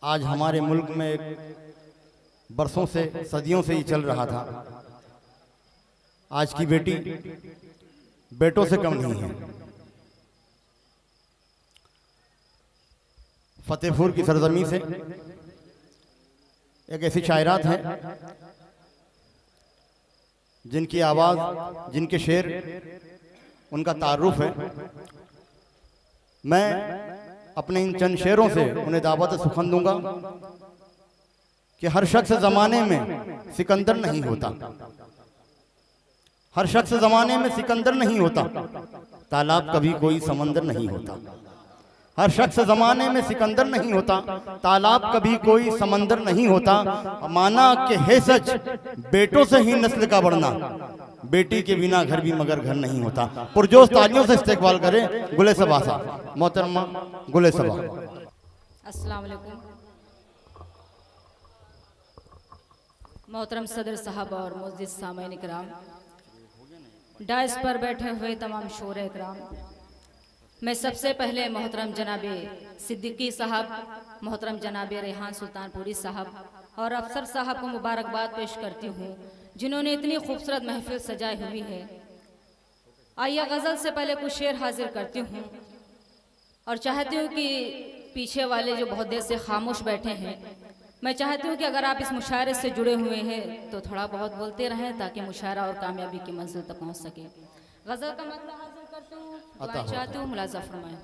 आज हमारे मुल्क में बरसों से सदियों से ही चल रहा था। आज की बेटी बेटों से कम नहीं है। फतेहपुर की सरजमी से एक ऐसी शायरात हैं जिनकी आवाज़, जिनके शेर, उनका तारुफ है। मैं अपने इन चंद शेरों से उन्हें दावत सुखन दूंगा कि हर शख्स ज़माने में सिकंदर नहीं होता, हर शख्स ज़माने में सिकंदर नहीं होता, तालाब कभी कोई समंदर नहीं होता। हर शख्स ज़माने में सिकंदर नहीं होता, तालाब कभी कोई समंदर नहीं होता। माना कि है सच बेटों से ही नस्ल का बढ़ना, बेटी के बिना घर भी मगर घर नहीं होता। पुरजोश तालियों से इस्तेकबाल करें गुले सबा साहब, मोहतरमा गुले सबा। अस्सलाम वालेकुम। मोहतरम सदर साहब और मुअज़्ज़िज़ सामईन इकराम, डाइस पर बैठे हुए तमाम शोरे इकराम, मैं सबसे पहले मोहतरम जनाबे सिद्दीकी साहब, मोहतरम जनाबे रेहान सुल्तानपुरी साहब और अफसर साहब को मुबारकबाद पेश करती हूँ जिन्होंने इतनी खूबसूरत महफिल सजाई हुई है। आइए गज़ल से पहले कुछ शेर हाजिर करती हूँ और चाहती हूँ कि पीछे वाले जो बहुत देर से खामोश बैठे हैं, मैं चाहती हूँ कि अगर आप इस मुशायरे से जुड़े हुए हैं तो थोड़ा बहुत बोलते रहें ताकि मुशायरा और कामयाबी की मंजिल तक पहुँच सके। गज़ल का मतलब हाजिर करती हूँ, चाहती हूँ मुलाज़ा फरमाएं।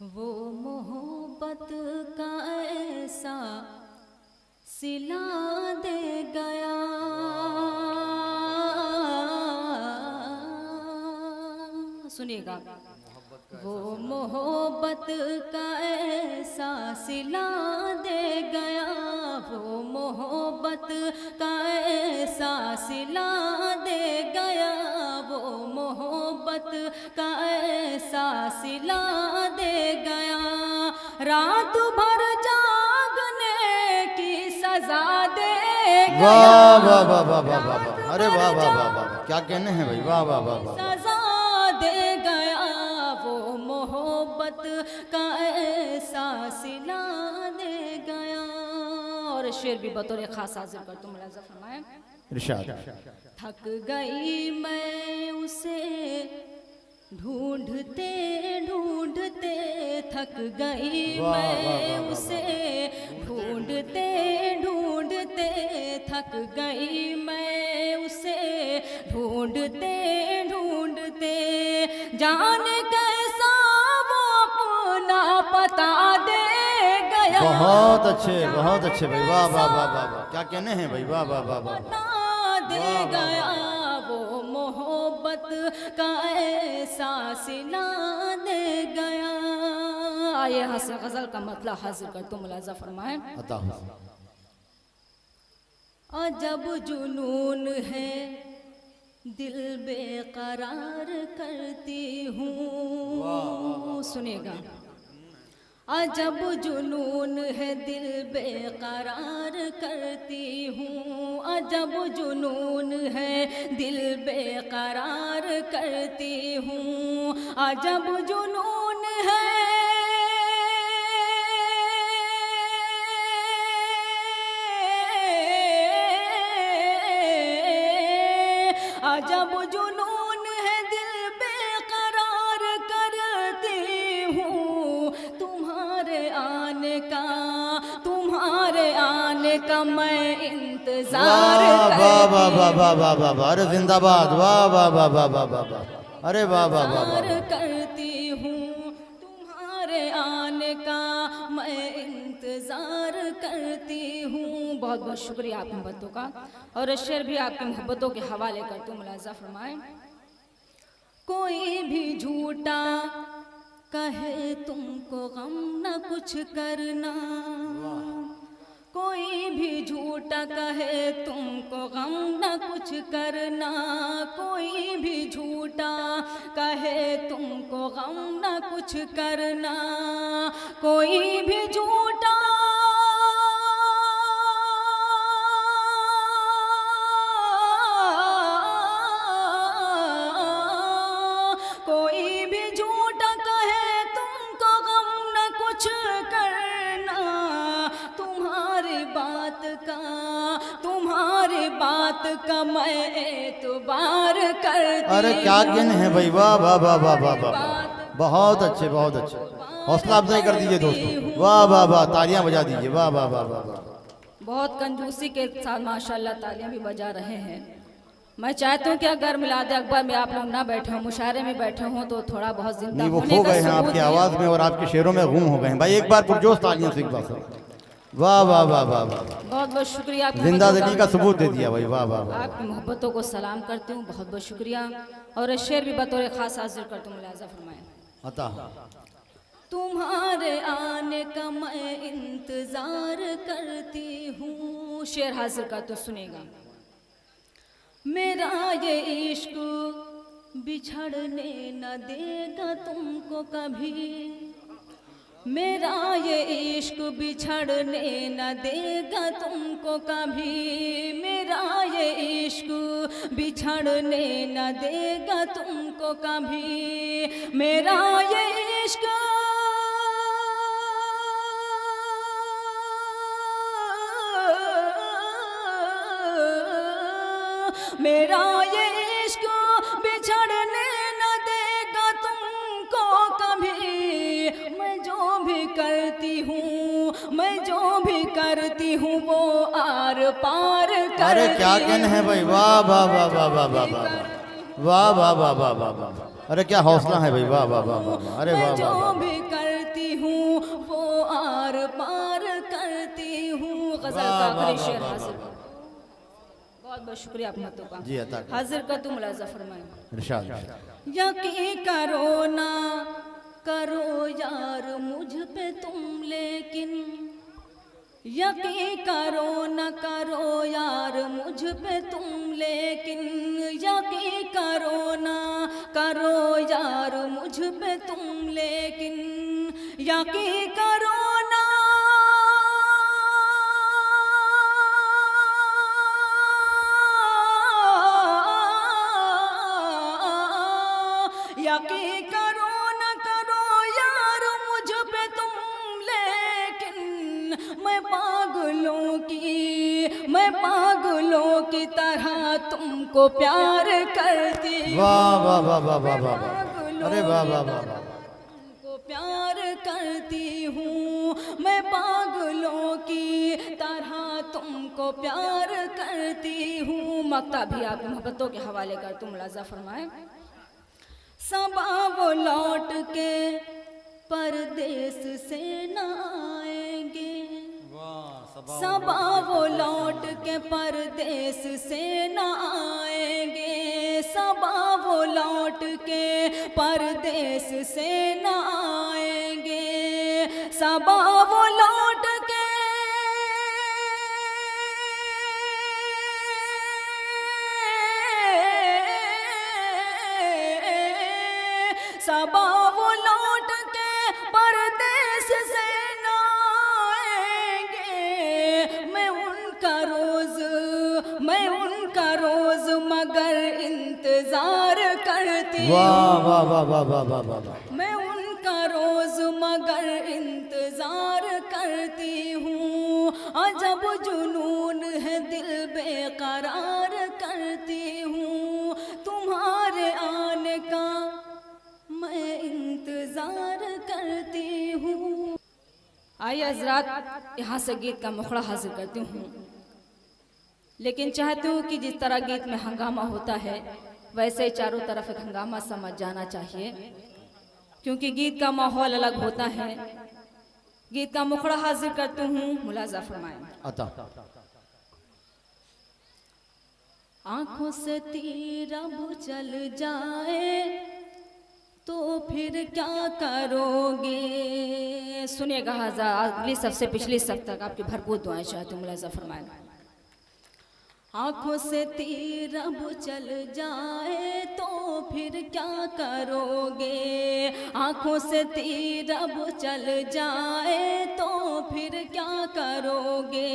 वो मोहब्बत का ऐसा सिला दे गया, सुनिएगा, वो मोहब्बत का ऐसा सिला दे गया, वो मोहब्बत का ऐसा सिला दे गया, वो मोहब्बत का ऐसा सिला दे गया, रात भर जागने की सजा दे गया। वाह वाह वाह वाह वाह वाह, अरे वाह वाह वाह वाह, क्या कहने हैं भाई, वाह वाह वाह वाह। सजा दे गया, वो मोहब्बत का ऐसा सिला दे गया। और शेर भी बतौर खास हाजिर कर तुम मुलाज़ा फरमाएं। इरशाद। थक गई मैं उसे ढूंढते ढूंढते, थक गई मैं उसे ढूंढते ढूंढते, थक गई मैं उसे ढूंढते ढूंढते, जाने कैसा वो अपना पता दे गया। बहुत अच्छे भाई, वाह वाह वाह वाह वाह, क्या कहने हैं भाई, वाह वाह वाह वाह। पता दे गया, वो मोहब्बत का ऐसा सिला दे गया। आइए यहाँ से गजल का मतलब हाजिर कर तुम मुलाज़ा फरमाएं। अजब जुनून है दिल बेकरार करती हूँ, सुनिएगा, अजब जुनून है दिल बेकरार करती हूँ, अजब जुनून है दिल बेकरार करती हूँ, अजब जुनून है अजब जुनून है दिल बेकरार करती हूँ, तुम्हारे आने का मैं इंतजार अरे जिंदाबाद, वाह वाह वाह वाह वाह वाह, अरे वाह वाह वाह करती हूँ, तुम्हारे आने का मैं इंतजार करती हूँ। बहुत बहुत शुक्रिया आपकी मोहब्बतों का, और शेर भी आपकी मोहब्बतों के हवाले करती हूँ, मुलाज़ा फरमाएं। कोई भी झूठा कहे तुमको गम न कुछ करना, कोई भी झूठा कहे तुमको गम न कुछ करना, कोई भी झूठा कहे तुमको गम न कुछ करना, कोई भी झूठा कोई भी झूठा कहे तुमको गम न कुछ कुछ करना, तुम्हारी बात का मैं एतबार करती। अरे क्या कहने हैं भाई, वाह वाह वाह वाह वाह वाह, बहुत अच्छे बहुत अच्छे, हौसला अफजाई कर दीजिए दोस्तों, वाह वाह वाह, तालियां बजा दीजिए, वाह वाह वाह वाह वाह। बहुत कंजूसी के साथ माशाल्लाह तालियां भी बजा रहे हैं। मैं चाहती हूँ कि अगर मिलाद अकबर में आप लोग ना बैठे हों, मुशायरे में बैठे हों, तो थोड़ा बहुत जिंदा नहीं वो होने खो का गए हैं सबूत आपकी दें। आवाज में और आपके शेरों में गुम हो गए हैं भाई, एक बार पुरजोश तालियों से इकबाल साहब, वाह वाह वाह वाह वाह, बहुत बहुत शुक्रिया आपकी जिंदा मोहब्बतों दिली का सबूत दे दिया भाई, वाह वाह वाह। आपकी मोहब्बतों को सलाम करती हूँ, बहुत बहुत शुक्रिया। और ये शेर भी बतौर खास हाजिर करती हूँ, मुलाजा फरमाएं। अता तुम्हारे आने का मैं इंतजार करती हूँ, शेर हाजिर कर तो सुनेगा। मेरा ये इश्क बिछड़ने न देगा तुमको कभी, मेरा ये इश्क बिछड़ने न देगा तुमको कभी, मेरा ये इश्क बिछड़ने न देगा तुमको कभी, मेरा ये इश्क मेरा ये इश्क बिछड़ने न देगा तुमको कभी। मैं जो भी करती हूँ, मैं जो भी करती हूँ वो आर पार करती। अरे क्या कहने हैं भाई, वाह वाह वाह वाह वाह वाह वाह वाह वाह वाह वाह वाह, अरे क्या हौसला है भाई, वाह वाह वाह वाह, अरे वाह जो वाह भी करती हूँ वो आर पार करती हूँ। गजल का आखिरी शेर हाजिर कर। बहुत बहुत शुक्रिया आप मतों का जी, अता हाजिर कर तू मुलाजा फरमाए। इरशाद। यकीन करो ना करो यार मुझ पे तुम, लेकिन यकीन करो न करो यार मुझ पे तुम, लेकिन यकीन करो ना करो यार मुझ पे तुम, लेकिन यकीन करो ना यकीन करो न करो यार मुझ पे तुम, लेकिन मैं पागलों की तरह तुमको प्यार करती हूँ। वाह वाह वाह वाह वाह वाह वाह, अरे वाह वाह वाह वाह, तुमको प्यार करती हूँ, मैं पागलों की तरह तुमको प्यार करती हूँ। मक्ता भी आप मोहब्बतों के हवाले कर तुम मुलाजा फरमाए। सबा वो लौट के परदेस से न आएंगे, सबा वो लौट के परदेस से न आएंगे, सबा वो लौट के परदेस से न आएंगे, सबा वो लौट के सबा वो लौट के परदेस से न आएंगे। मैं उनका रोज मगर इंतजार करती वाह हूँ, वाह वाह वाह वाह वाह वाह वाह, मैं उनका रोज मगर इंतजार करती हूँ। अजब जुनून है दिल बेकरार करती हूँ, तुम्हारे आने का मैं इंतजार करती हूँ। आइए हजरात यहाँ से गीत का मुखड़ा हाजिर करती हूँ, लेकिन चाहती हूँ कि जिस तरह गीत में हंगामा होता है वैसे ही चारों तरफ एक हंगामा समझ जाना चाहिए, क्योंकि गीत का माहौल अलग होता है। गीत का मुखड़ा हाजिर करती हूँ, मुलाजा फरमाएं। अता आंखों से तीर अब चल जाए तो फिर क्या करोगे। सुनिएगा हजार अगली सबसे पिछली सब तक आपकी भरपूर दुआएं चाहती हूँ, मुलाजा फरमाएं। आंखों से तीर अब चल जाए तो फिर क्या करोगे, आंखों से तीर अब चल जाए तो फिर क्या करोगे,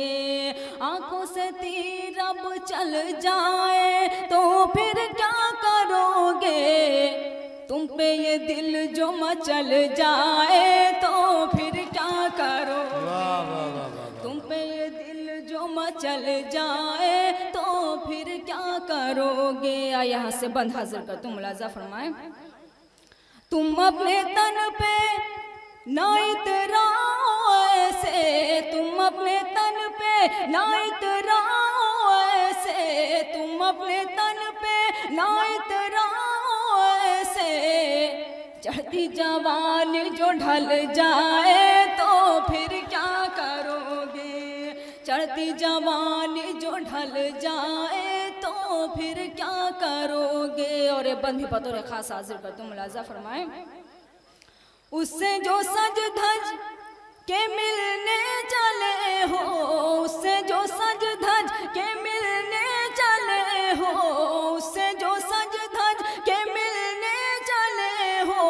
आंखों से तीर अब चल जाए तो फिर क्या करोगे, तुम पे ये दिल जो मचल जाए तो फिर क्या करोगे। आ यहाँ से बंद हाजिर कर तुम मुलाजा फरमाए। तुम अपने तन पे ना इतराओ ऐसे, तुम अपने तन पे ना इतराओ ऐसे, तुम अपने तन पे ना इतराओ ऐसे। चढ़ती जवान जो ढल जाए तो फिर क्या करोगे। चढ़ती जवान जो ढल जाए तो फिर क्या करोगे। और ये बंदी पतोर खास हाजिर कर तुम मुलाजा फरमाए। उससे जो सज धज के मिलने चले हो, उससे जो सज धज के मिलने चले हो, उससे जो सज धज के मिलने चले हो।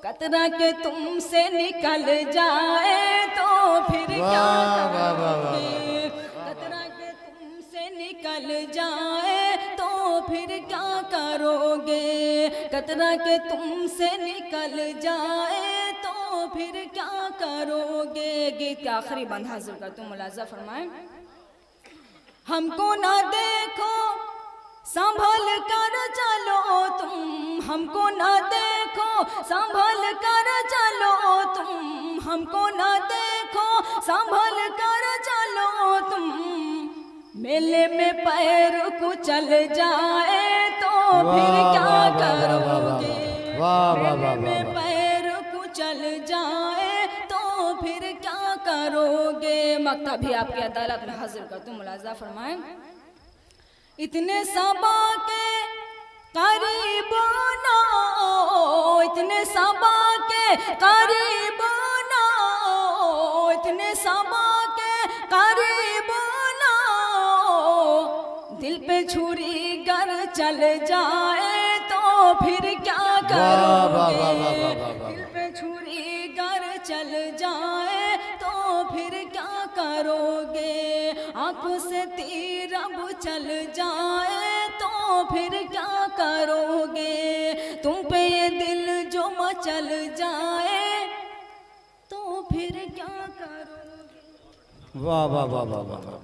कतरा के तुमसे निकल जाए तो फिर क्या करोगे। कतरा के तुमसे निकल जाए तो फिर क्या करोगे। कतरा के तुमसे निकल जाए तो फिर क्या करोगे। गीत का आखिरी बंद हाजिर कर तुम मुलाजा फरमाए। हमको ना देखो संभल कर चलो तुम, हमको ना देखो संभल कर चलो तुम, हमको ना देखो संभल कर चलो तुम। मेले में पैर कुचल जाए तो फिर क्या करोगे। मेले में पैर कुचल जाए तो फिर क्या करोगे। मक्ता भी आपकी अदालत में हाजिर कर तुम मुलाजा फरमाए। इतने सबा के करीब ना आओ, इतने सबा के करीब ना आओ, इतने सबा के करीब ना आओ। दिल पे छुरी गर चल जाए तो फिर क्या करोगे। दिल पे छुरी गर चल जाए तो फिर क्या करोगे। आंखों से तीर अब चल जाए तो फिर क्या करोगे। तुम पे ये दिल जो मचल जाए तो फिर क्या करोगे। वाह वाह वाह वाह वाह।